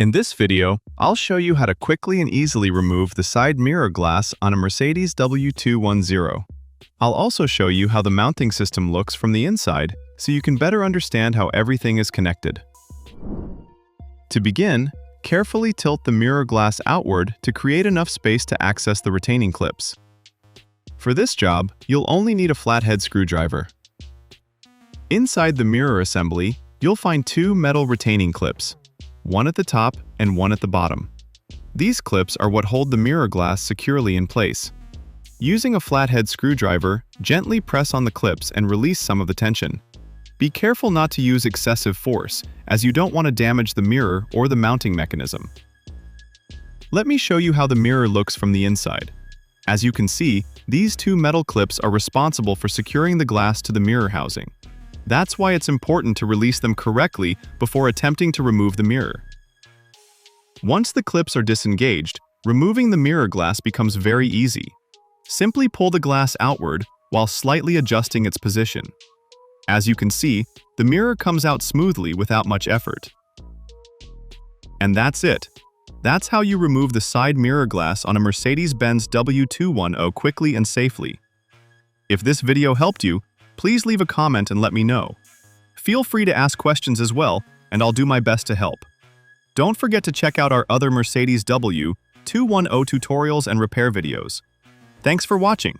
In this video, I'll show you how to quickly and easily remove the side mirror glass on a Mercedes W210. I'll also show you how the mounting system looks from the inside so you can better understand how everything is connected. To begin, carefully tilt the mirror glass outward to create enough space to access the retaining clips. For this job, you'll only need a flathead screwdriver. Inside the mirror assembly, you'll find two metal retaining clips, one at the top and one at the bottom. These clips are what hold the mirror glass securely in place. Using a flathead screwdriver, gently press on the clips and release some of the tension. Be careful not to use excessive force, as you don't want to damage the mirror or the mounting mechanism. Let me show you how the mirror looks from the inside. As you can see, these two metal clips are responsible for securing the glass to the mirror housing. That's why it's important to release them correctly before attempting to remove the mirror. Once the clips are disengaged, removing the mirror glass becomes very easy. Simply pull the glass outward while slightly adjusting its position. As you can see, the mirror comes out smoothly without much effort. And that's it. That's how you remove the side mirror glass on a Mercedes-Benz W210 quickly and safely. If this video helped you, please leave a comment and let me know. Feel free to ask questions as well, and I'll do my best to help. Don't forget to check out our other Mercedes W210 tutorials and repair videos. Thanks for watching.